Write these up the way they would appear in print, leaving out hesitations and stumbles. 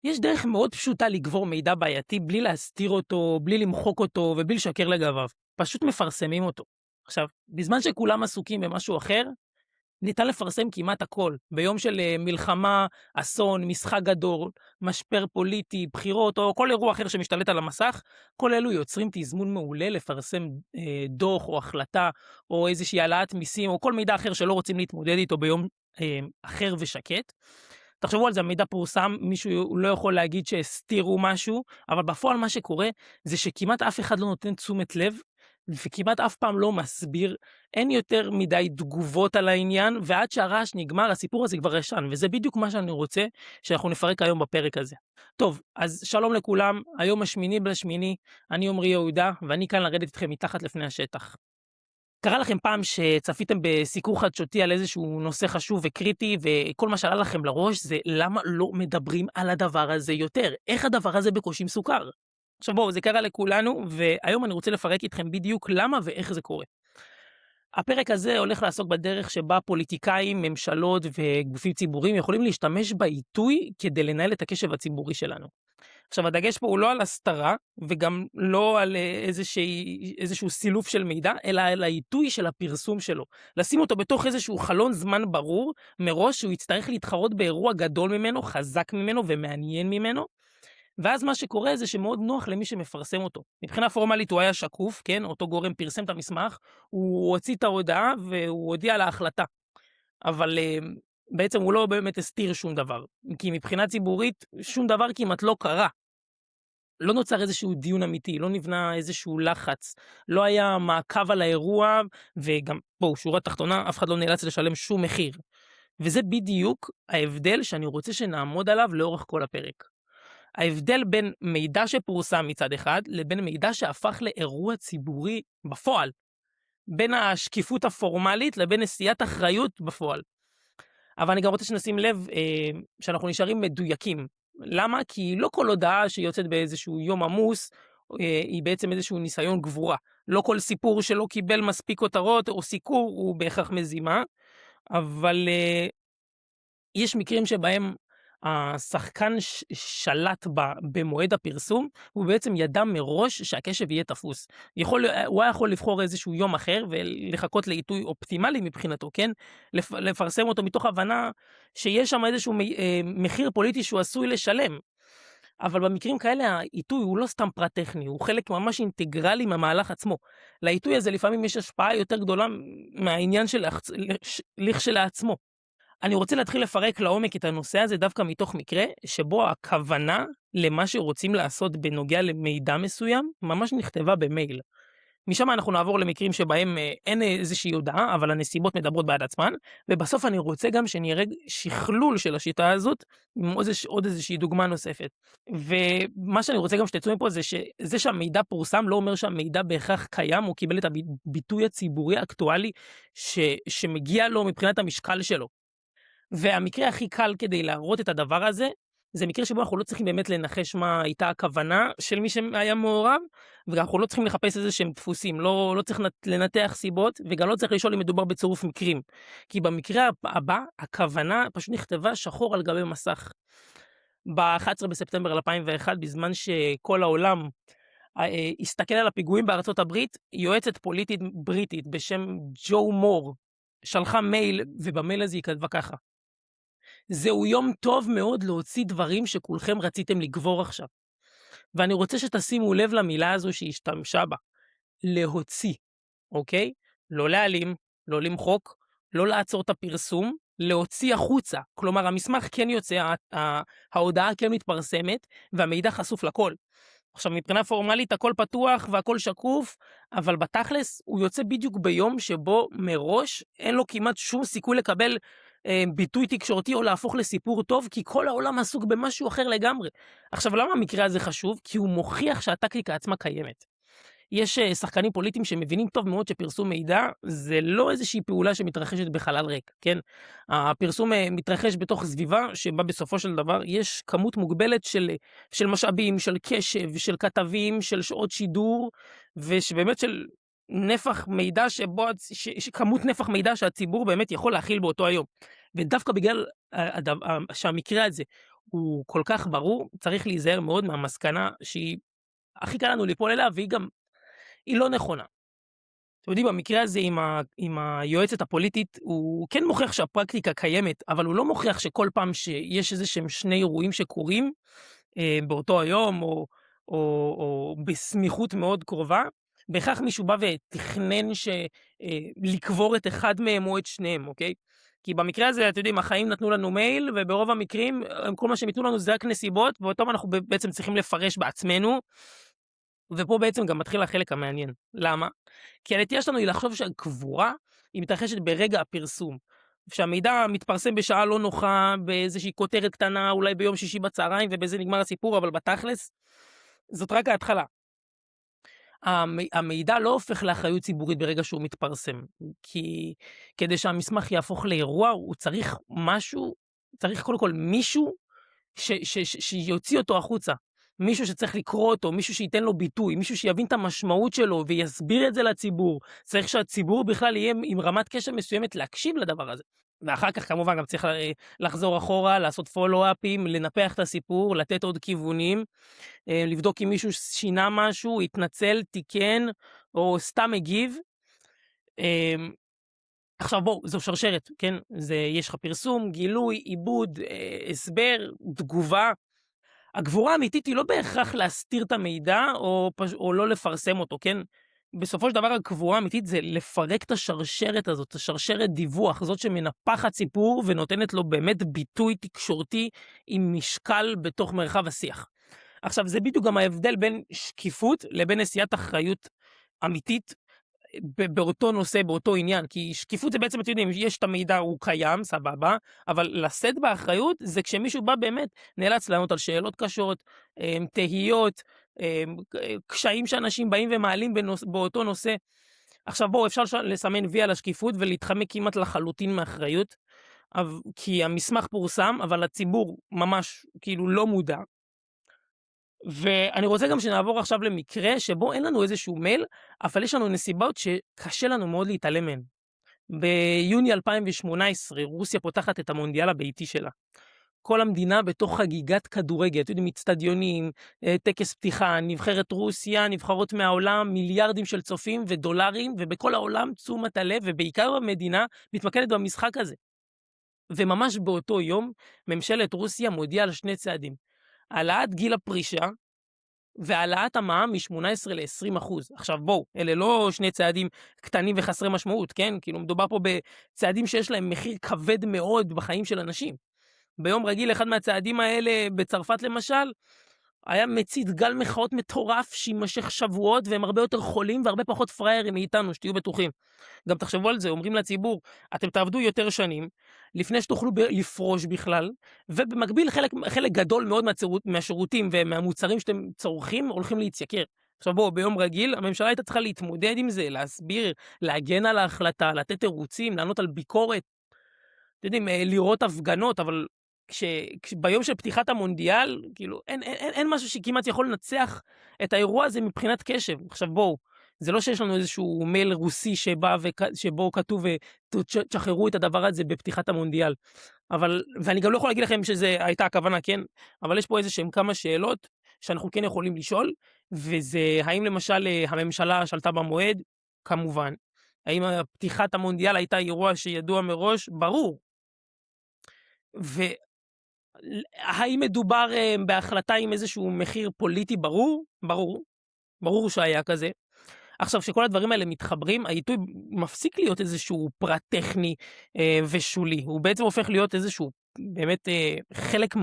יש דרך מאוד פשוטה לגבור מידע בעייתי בלי להסתיר אותו, בלי למחוק אותו ובלי לשקר לגביו. פשוט מפרסמים אותו. עכשיו, בזמן שכולם עסוקים במשהו אחר, ניתן לפרסם כמעט הכל. ביום של מלחמה, אסון, משחק גדול, משבר פוליטי, בחירות או כל אירוע אחר שמשתלט על המסך, כל אלו יוצרים תזמון מעולה לפרסם דוח או החלטה או איזושהי העלאת מיסים או כל מידע אחר שלא רוצים להתמודד איתו ביום אחר ושקט. תחשבו על זה, המידע פורסם, מישהו לא יכול להגיד שהסתירו משהו, אבל בפועל מה שקורה זה שכמעט אף אחד לא נותן תשומת לב, וכמעט אף פעם לא מסביר, אין יותר מדי תגובות על העניין, ועד שהרעש נגמר, הסיפור הזה כבר ישן, וזה בדיוק מה שאני רוצה שאנחנו נפרק היום בפרק הזה. טוב, אז שלום לכולם, היום ה8/8, אני עומרי יהודה, ואני כאן לרדת איתכם מתחת לפני השטח. קרה לכם פעם שצפיתם בסיקור חדשותי על איזשהו נושא חשוב וקריטי, וכל מה שעלה לכם לראש זה למה לא מדברים על הדבר הזה יותר? איך הדבר הזה בקושי מסוכר? עכשיו בואו, זה קרה לכולנו, והיום אני רוצה לפרק איתכם בדיוק למה ואיך זה קורה. הפרק הזה הולך לעסוק בדרך שבה פוליטיקאים, ממשלות וגופים ציבוריים יכולים להשתמש בעיתוי כדי לנהל את הקשב הציבורי שלנו. עכשיו, הדגש פה הוא לא על הסתרה, וגם לא על איזשהו סילוף של מידע, אלא על העיתוי של הפרסום שלו. לשים אותו בתוך איזשהו חלון זמן ברור, מראש שהוא יצטרך להתחרות באירוע גדול ממנו, חזק ממנו ומעניין ממנו, ואז מה שקורה זה שמאוד נוח למי שמפרסם אותו. מבחינה פורמלית הוא היה שקוף, כן? אותו גורם פרסם את המסמך, הוא הוציא את ההודעה והוא הודיע על ההחלטה. אבל בעצם הוא לא באמת הסתיר שום דבר, כי מבחינה ציבורית שום דבר כמעט לא קרה. לא נוצר איזשהו דיון אמיתי, לא נבנה איזשהו לחץ, לא היה מעקב על האירוע, וגם, בואו, שורה תחתונה, אף אחד לא נאלץ לשלם שום מחיר. וזה בדיוק ההבדל שאני רוצה שנעמוד עליו לאורך כל הפרק. ההבדל בין מידע שפורסם מצד אחד, לבין מידע שהפך לאירוע ציבורי בפועל. בין השקיפות הפורמלית לבין נשיאת אחריות בפועל. אבל אני גם רוצה שנשים לב שאנחנו נשארים מדויקים. למה? כי לא כל הודעה שיוצאת באיזשהו יום עמוס, היא בעצם איזשהו ניסיון גבורה. לא כל סיפור שלא קיבל מספיק כותרות או סיקור הוא בהכרח מזימה, אבל יש מקרים שבהם השחקן שלט במועד הפרסום, הוא בעצם ידע מראש שהקשב יהיה תפוס. הוא היה יכול לבחור איזשהו יום אחר ולחכות לעיתוי אופטימלי מבחינתו, כן? לפרסם אותו מתוך הבנה שיש שם איזשהו מחיר פוליטי שהוא עשוי לשלם. אבל במקרים כאלה העיתוי הוא לא סתם פרט טכני, הוא חלק ממש אינטגרלי מהמהלך עצמו. לעיתוי הזה לפעמים יש השפעה יותר גדולה מהעניין לכשלעצמו. אני רוצה להתחיל לפרק לעומק את הנושא הזה דווקא מתוך מקרה שבו הכוונה למה שרוצים לעשות בנוגע למידע מסוים ממש נכתבה במייל. משם אנחנו נעבור למקרים שבהם אין איזושהי הודעה, אבל הנסיבות מדברות בעד עצמן, ובסוף אני רוצה גם שנראה שכלול של השיטה הזאת עם עוד איזושהי דוגמה נוספת. ומה שאני רוצה גם שתצאו מפה זה שזה שהמידע פורסם לא אומר שהמידע בהכרח קיים, הוא קיבל את הביטוי הציבורי האקטואלי שמגיע לו מבחינת המשקל שלו. והמקרה הכי קל כדי להראות את הדבר הזה, זה מקרה שבו אנחנו לא צריכים באמת לנחש מה הייתה הכוונה של מי שהיה מעורב, ואנחנו לא צריכים לחפש איזה שהם דפוסים, לא צריך לנתח סיבות, וגם לא צריך לשאול אם מדובר בצירוף מקרים. כי במקרה הבא, הכוונה פשוט נכתבה שחור על גבי מסך. ב-11 בספטמבר 2001, בזמן שכל העולם הסתכל על הפיגועים בארצות הברית, יועצת פוליטית בריטית בשם ג'ו מור, שלחה מייל, ובמייל הזה היא כתבה ככה: זהו יום טוב מאוד להוציא דברים שכולכם רציתם לגבור עכשיו. ואני רוצה שתשימו לב למילה הזו שהשתמשה בה. להוציא, אוקיי? לא להעלים, לא למחוק, לא לעצור את הפרסום, להוציא החוצה. כלומר, המסמך כן יוצא, ההודעה כן מתפרסמת, והמידע חשוף לכל. עכשיו, מבחינה פורמלית הכל פתוח והכל שקוף, אבל בתכלס הוא יוצא בדיוק ביום שבו מראש אין לו כמעט שום סיכוי לקבל ביטוי תקשורתי או להפוך לסיפור טוב, כי כל העולם עסוק במשהו אחר לגמרי. עכשיו, למה המקרה הזה חשוב? כי הוא מוכיח שהטקטיקה עצמה קיימת. יש שחקנים פוליטיים שמבינים טוב מאוד שפרסום מידע זה לא איזושהי פעולה שמתרחשת בחלל ריק, כן? הפרסום מתרחש בתוך סביבה שבה בסופו של דבר יש כמות מוגבלת של משאבים, של קשב, של כתבים, של שעות שידור, ושבאמת של נפח מידע כמות נפח מידע שהציבור באמת יכול להכיל באותו היום. ודווקא בגלל שהמקרה הזה הוא כל כך ברור, צריך להיזהר מאוד מהמסקנה שהיא הכי קל לנו ליפול אליה, והיא גם, היא לא נכונה. אתם יודעים, במקרה הזה עם היועצת הפוליטית, הוא כן מוכיח שהפרקטיקה קיימת, אבל הוא לא מוכיח שכל פעם שיש איזה שהם שני אירועים שקורים, באותו היום, או בסמיכות מאוד קרובה, בהכרח מישהו בא ותכנן לקבור את אחד מהם או את שניהם, אוקיי? כי במקרה הזה, אתם יודעים, החיים נתנו לנו מייל, וברוב המקרים, כל מה שהם ייתנו לנו זה רק נסיבות, ואותם אנחנו בעצם צריכים לפרש בעצמנו, ופה בעצם גם מתחיל החלק המעניין. למה? כי הנטייה שלנו היא לחשוב שהקבורה היא מתרחשת ברגע הפרסום. שהמידע מתפרסם בשעה לא נוחה, באיזושהי כותרת קטנה, אולי ביום שישי בצהריים, ובזה נגמר הסיפור, אבל בתכלס, זאת רק ההתחלה. המידע לא הופך לאחריות ציבורית ברגע שהוא מתפרסם, כי כדי שהמסמך יהפוך לאירוע, הוא צריך משהו, צריך קודם כל מישהו שיוציא אותו החוצה. מישהו שצריך לקרוא אותו, מישהו שייתן לו ביטוי, מישהו שיבין את המשמעות שלו ויסביר את זה לציבור. צריך שהציבור בכלל יהיה עם רמת קשב מסוימת להקשיב לדבר הזה. ואחר כך כמובן גם צריך לחזור אחורה, לעשות פולו-אפים, לנפח את הסיפור, לתת עוד כיוונים, לבדוק אם מישהו שינה משהו, התנצל, תיקן, או סתם הגיב. עכשיו בואו, זו שרשרת, כן? יש לך פרסום, גילוי, עיבוד, הסבר, תגובה. הגבורה האמיתית היא לא בהכרח להסתיר את המידע או לא לפרסם אותו, כן? בסופו של דבר הגבורה האמיתית זה לפרק את השרשרת הזאת, השרשרת דיווח, זאת שמנפחת סיפור ונותנת לו באמת ביטוי תקשורתי עם משקל בתוך מרחב השיח. עכשיו זה בדיוק גם ההבדל בין שקיפות לבין נשיאת אחריות אמיתית באותו נושא, באותו עניין, כי שקיפות זה בעצם, אתם יודעים, יש את המידע, הוא קיים, סבבה, אבל לשאת באחריות זה כשמישהו בא באמת, נאלץ לענות על שאלות קשות, תהיות, קשיים שאנשים באים ומעלים באותו נושא. עכשיו בואו, אפשר לסמן וי על השקיפות ולהתחמק כמעט לחלוטין מאחריות, כי המסמך פורסם, אבל הציבור ממש כאילו לא מודע. ואני רוצה גם שנעבור עכשיו למקרה שבו אין לנו איזשהו מייל, אבל יש לנו נסיבות שקשה לנו מאוד להתעלם מהן. ביוני 2018 רוסיה פותחת את המונדיאל הביתי שלה. כל המדינה בתוך חגיגת כדורגל, אתם יודעים, מצטדיונים, טקס פתיחה, נבחרת רוסיה, נבחרות מהעולם, מיליארדים של צופים ודולרים, ובכל העולם תשומת הלב, ובעיקר במדינה, מתמקדת במשחק הזה. וממש באותו יום, ממשלת רוסיה מודיעה על שני צעדים. העלאת גיל הפרישה, והעלאת המע"מ מ-18 ל-20%. עכשיו בואו, אלה לא שני צעדים קטנים וחסרי משמעות, כן? כאילו מדובר פה בצעדים שיש להם מחיר כבד מאוד בחיים של אנשים. ביום רגיל, אחד מהצעדים האלה בצרפת למשל, היה מצית גל מחאות מטורף שימשך שבועות, והם הרבה יותר חולים והרבה פחות פריירים מאיתנו, שתהיו בטוחים. גם תחשבו על זה, אומרים לציבור, אתם תעבדו יותר שנים, לפני שתוכלו לפרוש בכלל, ובמקביל חלק גדול מאוד מהשירותים ומהמוצרים שאתם צורכים, הולכים להתייקר. עכשיו בואו, ביום רגיל, הממשלה הייתה צריכה להתמודד עם זה, להסביר, להגן על ההחלטה, לתת תירוצים, לענות על ביקורת, אתם יודעים, לראות הפגנות, אבל ביום של פתיחת המונדיאל, כאילו, אין משהו שכמעט יכול לנצח את האירוע הזה מבחינת קשב. עכשיו בואו, זה לא שיש לנו איזשהו מייל רוסי שבו כתוב תשחררו את הדבר הזה בפתיחת המונדיאל. ואני גם לא יכול להגיד לכם שזה הייתה הכוונה, כן? אבל יש פה איזשהם כמה שאלות שאנחנו כן יכולים לשאול, וזה האם למשל הממשלה שלטה במועד? כמובן. האם פתיחת המונדיאל הייתה אירוע שידוע מראש? ברור. והאם מדובר בהחלטה עם איזשהו מחיר פוליטי? ברור, ברור, ברור שהיה כזה. עכשיו, שכל הדברים האלה מתחברים, העיתוי מפסיק להיות איזשהו פרט טכני ושולי. הוא בעצם הופך להיות איזשהו באמת חלק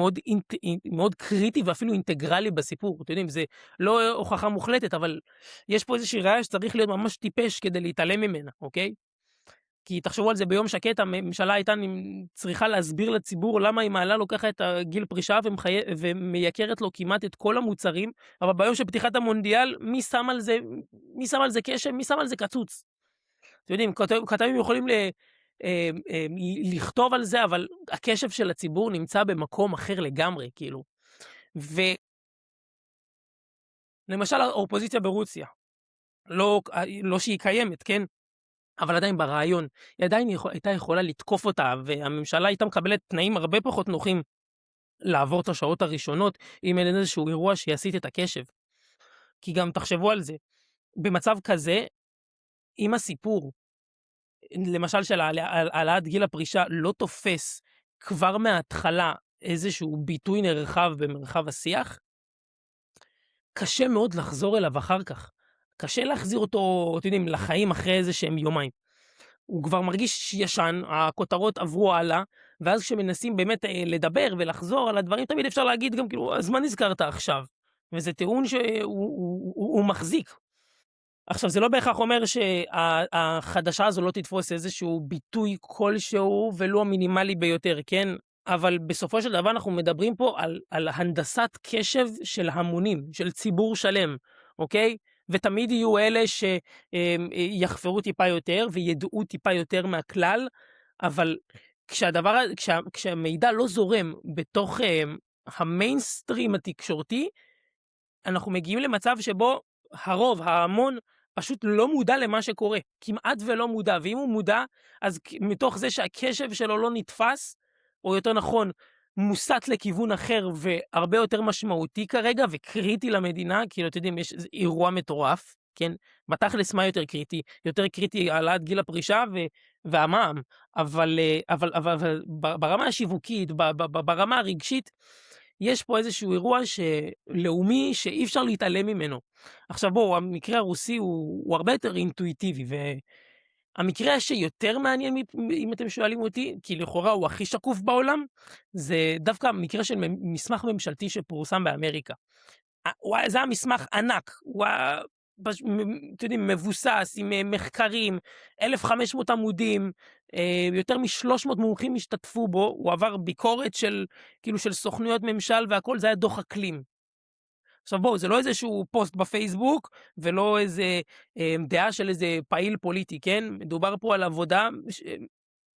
מאוד קריטי ואפילו אינטגרלי בסיפור. אתם יודעים, זה לא הוכחה מוחלטת, אבל יש פה איזושהי ראיה שצריך להיות ממש טיפש כדי להתעלם ממנה, אוקיי? כי תחשבו על זה, ביום שקט הממשלה הייתה צריכה להסביר לציבור למה היא מעלה לוקחה את הגיל פרישה ומייקרת לו כמעט את כל המוצרים, אבל ביום של פתיחת המונדיאל, מי שם על זה קשב, מי שם על זה קצוץ? אתם יודעים, כתבים יכולים לכתוב על זה, אבל הקשב של הציבור נמצא במקום אחר לגמרי, כאילו. למשל האופוזיציה ברוסיה, לא שהיא קיימת, כן? אבל עדיין ברעיון, היא עדיין הייתה יכולה לתקוף אותה, והממשלה הייתה מקבלת תנאים הרבה פחות נוחים לעבור את השעות הראשונות, אם אין איזשהו אירוע שיסיט את הקשב. כי גם תחשבו על זה, במצב כזה, אם הסיפור, למשל של העלאת גיל הפרישה, לא תופס כבר מההתחלה איזשהו ביטוי נרחב במרחב השיח, קשה מאוד לחזור אליו אחר כך. קשה להחזיר אותו, אתם יודעים, לחיים אחרי איזה שהם יומיים. הוא כבר מרגיש ישן, הכותרות עברו הלאה, ואז כשמנסים באמת לדבר ולחזור על הדברים, תמיד אפשר להגיד גם כאילו, אז מה נזכרת עכשיו? וזה טיעון שהוא מחזיק. עכשיו, זה לא בהכרח אומר שהחדשה הזו לא תתפוס איזשהו ביטוי כלשהו, ולא המינימלי ביותר, כן? אבל בסופו של דבר אנחנו מדברים פה על הנדסת קשב של המונים, של ציבור שלם, אוקיי? ותמיד יהיו אלה שיחפרו טיפה יותר וידעו טיפה יותר מהכלל, אבל כשהמידע לא זורם בתוך המיינסטרים התקשורתי, אנחנו מגיעים למצב שבו הרוב, ההמון, פשוט לא מודע למה שקורה, כמעט ולא מודע, ואם הוא מודע, אז מתוך זה שהקשב שלו לא נתפס, או יותר נכון, מוסט לכיוון אחר והרבה יותר משמעותי כרגע, וקריטי למדינה, כאילו, אתם יודעים, יש אירוע מטורף, כן? בתכלס מה יותר קריטי? יותר קריטי העלאת גיל הפרישה והמע"מ, אבל ברמה השיווקית, ברמה הרגשית, יש פה איזשהו אירוע לאומי שאי אפשר להתעלם ממנו. עכשיו בואו, המקרה הרוסי הוא הרבה יותר אינטואיטיבי, והמקרה שיותר מעניין, אם אתם שואלים אותי, כי לכאורה הוא הכי שקוף בעולם, זה דווקא המקרה של מסמך ממשלתי שפורסם באמריקה. זה היה מסמך ענק, הוא היה, אתם יודעים, מבוסס עם מחקרים, 1,500 עמודים, יותר מ-300 מומחים השתתפו בו, הוא עבר ביקורת של, כאילו, של סוכנויות ממשל והכל, זה היה דוח אקלים. עכשיו בואו, זה לא איזשהו פוסט בפייסבוק, ולא איזה דעה של איזה פעיל פוליטי, כן? מדובר פה על עבודה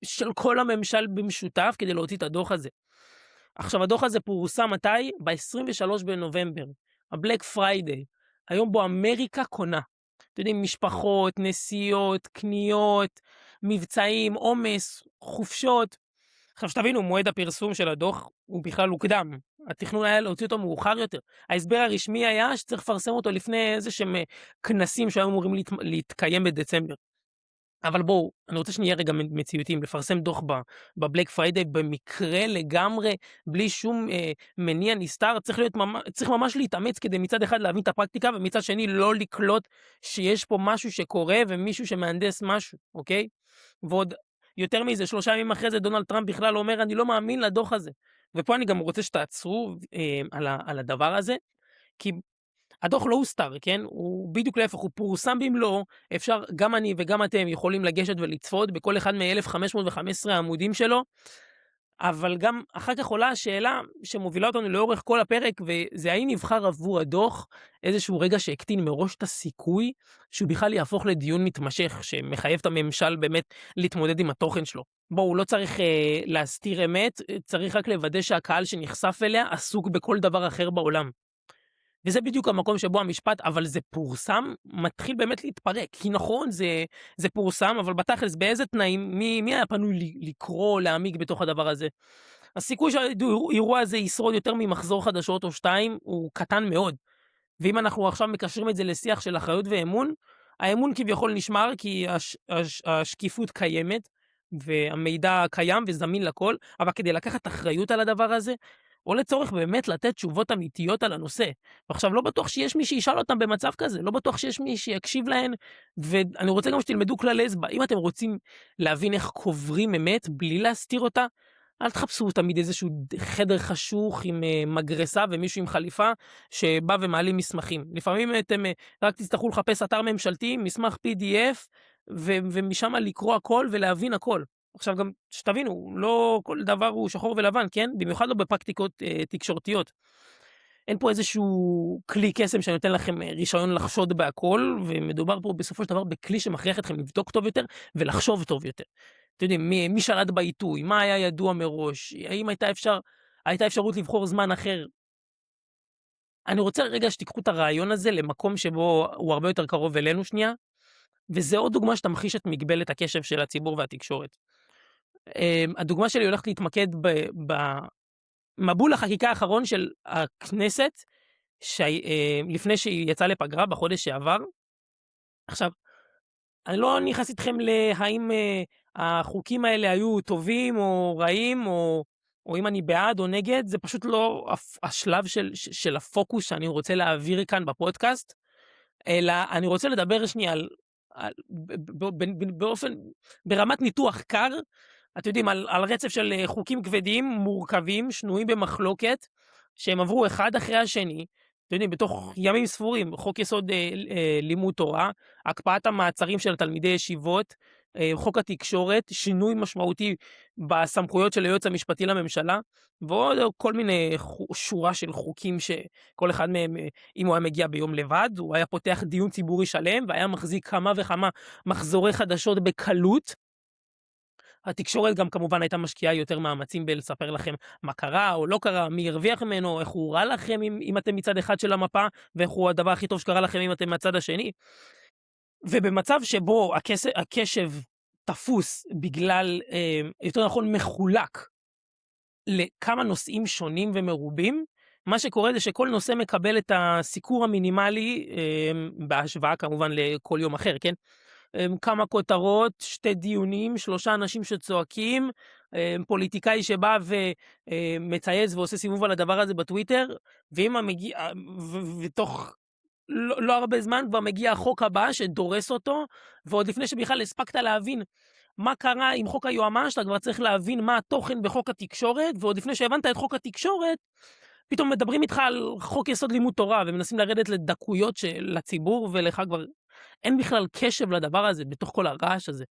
של כל הממשל במשותף כדי להוציא את הדוח הזה. עכשיו, הדוח הזה פורסם מתי? ב-23 בנובמבר, הבלק פריידיי, היום בו אמריקה קונה. אתם יודעים, משפחות, נסיעות, קניות, מבצעים, עומס, חופשות. עכשיו שתבינו, מועד הפרסום של הדוח הוא בכלל הוקדם. התכנון היה להוציא אותו מאוחר יותר. ההסבר הרשמי היה שצריך לפרסם אותו לפני איזה שהם כנסים שהיו אמורים להתקיים בדצמבר. אבל בואו, אני רוצה שנהיה רגע מציאותיים, לפרסם דוח בבלק פריידיי במקרה לגמרי, בלי שום מניע נסתר, צריך ממש להתאמץ כדי מצד אחד להבין את הפרקטיקה, ומצד שני לא לקלוט שיש פה משהו שקורה, ומישהו שמהנדס משהו, אוקיי? ועוד יותר מזה, 3 ימים אחרי זה, דונלד טראמפ בכלל אומר, אני לא מאמין לדוח הזה. ופה אני גם רוצה שתעצרו על הדבר הזה, כי הדוח לא הוסתר, כן? הוא בדיוק להפך, הוא פורסם במלואו, אפשר, גם אני וגם אתם יכולים לגשת ולצפות בכל אחד מ-1515 העמודים שלו, אבל גם אחר כך עולה השאלה שמובילה אותנו לאורך כל הפרק, וזה האם נבחר עבור הדוח איזשהו רגע שהקטין מראש את הסיכוי, שהוא בכלל יהפוך לדיון מתמשך, שמחייב את הממשל באמת להתמודד עם התוכן שלו. בואו, לא צריך להסתיר אמת, צריך רק לוודא שהקהל שנחשף אליה עסוק בכל דבר אחר בעולם. וזה בדיוק המקום שבו המשפט, אבל זה פורסם, מתחיל באמת להתפרק. כי נכון, זה פורסם, אבל בתכלס, באיזה תנאים, מי היה פנוי לקרוא, להעמיק בתוך הדבר הזה? הסיכוי שהאירוע הזה ישרוד יותר ממחזור חדשות או 2, הוא קטן מאוד. ואם אנחנו עכשיו מקשרים את זה לשיח של אחריות ואמון, האמון כביכול נשמר, כי השקיפות קיימת, והמידע קיים וזמין לכל, אבל כדי לקחת אחריות על הדבר הזה, או לצורך באמת לתת תשובות אמיתיות על הנושא. ועכשיו, לא בטוח שיש מי שישאל אותם במצב כזה, לא בטוח שיש מי שיקשיב להן, ואני רוצה גם שתלמדו כללי אצבע. אם אתם רוצים להבין איך קוברים אמת בלי להסתיר אותה, אל תחפשו תמיד איזשהו חדר חשוך עם מגרסה ומישהו עם חליפה שבא ומעלים מסמכים. לפעמים אתם רק תצטרכו לחפש אתר ממשלתי, מסמך PDF, ומשם לקרוא הכל ולהבין הכל. עכשיו גם שתבינו, לא כל דבר הוא שחור ולבן, כן? במיוחד לא בפרקטיקות תקשורתיות. אין פה איזשהו כלי קסם שאני נותן לכם רישיון לחשוד בהכל, ומדובר פה בסופו של דבר בכלי שמכריח אתכם לבדוק טוב יותר ולחשוב טוב יותר. אתם יודעים, מי שלט בעיתוי, מה היה ידוע מראש, האם הייתה אפשרות לבחור זמן אחר. אני רוצה רגע שתיקחו את הרעיון הזה למקום שבו הוא הרבה יותר קרוב אלינו שנייה, וזה עוד דוגמה שתמחיש את מגבלת הקשב של הציבור והתקשורת. הדוגמה שלי הולכת להתמקד מבול החקיקה האחרון של הכנסת, לפני שהיא יצאה לפגרה בחודש שעבר. עכשיו, אני לא נכנס איתכם להאם החוקים האלה היו טובים או רעים, או אם אני בעד או נגד, זה פשוט לא השלב של הפוקוס שאני רוצה להעביר כאן בפודקאסט, אלא אני רוצה לדבר שנייה ברמת ניתוח קר, אתם יודעים, על רצף של חוקים כבדים, מורכבים, שנויים במחלוקת, שהם עברו אחד אחרי השני, אתם יודעים, בתוך ימים ספורים, חוק יסוד לימוד תורה, הקפאת המעצרים של תלמידי ישיבות, חוק התקשורת, שינוי משמעותי בסמכויות של היועץ המשפטי לממשלה, ועוד כל מיני שורה של חוקים שכל אחד מהם, אם הוא היה מגיע ביום לבד, הוא היה פותח דיון ציבורי שלם, והיה מחזיק כמה וכמה מחזורי חדשות בקלות. התקשורת גם כמובן הייתה משקיעה יותר מאמצים בלספר לכם מה קרה או לא קרה, מי הרוויח ממנו, איך הוא רע לכם אם אתם מצד אחד של המפה, ואיך הוא הדבר הכי טוב שקרה לכם אם אתם מהצד השני. ובמצב שבו הקשב תפוס בגלל, יותר נכון מחולק, לכמה נושאים שונים ומרובים, מה שקורה זה שכל נושא מקבל את הסיקור המינימלי, בהשוואה כמובן לכל יום אחר, כן? כמה כותרות, 2 דיונים, 3 אנשים שצועקים, פוליטיקאי שבא ומצייץ ועושה סיבוב על הדבר הזה בטוויטר, ותוך לא הרבה זמן כבר מגיע החוק הבא שדורס אותו, ועוד לפני שבכלל הספקת להבין מה קרה עם חוק היועמ"ש, אתה כבר צריך להבין מה התוכן בחוק התקשורת, ועוד לפני שהבנת את חוק התקשורת, פתאום מדברים איתך על חוק יסוד לימוד תורה, ומנסים לרדת לדקויות של הציבור, ולך כבר אין בכלל קשב לדבר הזה, בתוך כל הרעש הזה.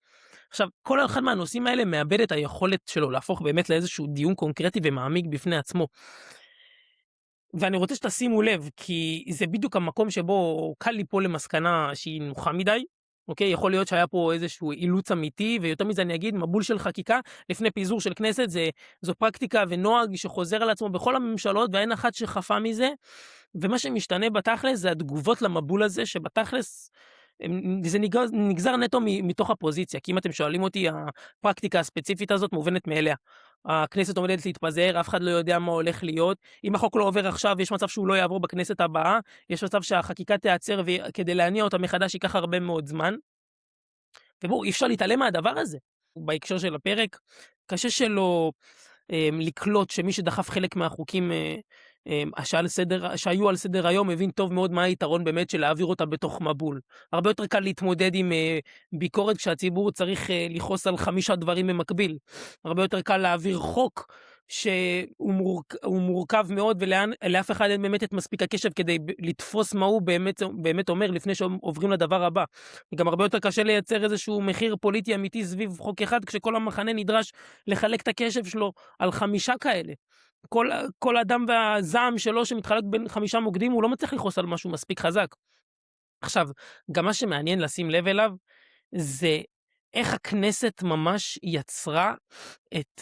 עכשיו, כל אחד מהנושאים האלה מאבד את היכולת שלו להפוך באמת לאיזשהו דיון קונקרטי ומעמיק בפני עצמו. ואני רוצה שתשימו לב, כי זה בדיוק המקום שבו קל ליפול למסקנה שהיא נוחה מדי, אוקיי? יכול להיות שהיה פה איזשהו אילוץ אמיתי, ויותר מזה אני אגיד, מבול של חקיקה לפני פיזור של כנסת, זו פרקטיקה ונוהג שחוזר על עצמו בכל הממשלות, ואין אחת שחפה מזה, ומה שמשתנה בתכלס זה התגובות למבול הזה, שבתכלס זה נגזר נטו מתוך הפוזיציה, כי אם אתם שואלים אותי, הפרקטיקה הספציפית הזאת מובנת מאליה. הכנסת עומדת להתפזר, אף אחד לא יודע מה הולך להיות, אם החוק לא עובר עכשיו, יש מצב שהוא לא יעבור בכנסת הבאה, יש מצב שהחקיקה תיעצר, וכדי להניע אותה מחדש ייקח הרבה מאוד זמן, ובואו, אי אפשר להתעלם מהדבר הזה. בהקשר של הפרק, קשה שלא לקלוט שמי שדחף חלק מהחוקים שהיו על סדר היום, מבין טוב מאוד מה היתרון באמת של להעביר אותה בתוך מבול. הרבה יותר קל להתמודד עם ביקורת כשהציבור צריך לכעוס על 5 דברים במקביל. הרבה יותר קל להעביר חוק שהוא מורכב מאוד, ולאף אחד אין באמת את מספיק הקשב כדי לתפוס מה הוא באמת אומר לפני שעוברים לדבר הבא. גם הרבה יותר קשה לייצר איזשהו מחיר פוליטי אמיתי סביב חוק אחד, כשכל המחנה נדרש לחלק את הקשב שלו על 5 כאלה. כל אדם והזעם שלו שמתחלק בין 5 מוקדים, הוא לא מצליח לכעוס על משהו מספיק חזק. עכשיו, גם מה שמעניין לשים לב אליו, זה איך הכנסת ממש יצרה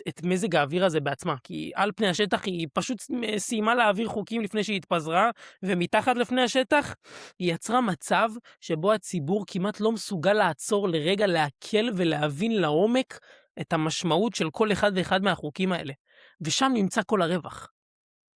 את מזג האוויר הזה בעצמה, כי על פני השטח היא פשוט סיימה להעביר חוקים לפני שהיא התפזרה, ומתחת לפני השטח היא יצרה מצב שבו הציבור כמעט לא מסוגל לעצור לרגע, להקל ולהבין לעומק את המשמעות של כל אחד ואחד מהחוקים האלה. ושם נמצא כל הרווח.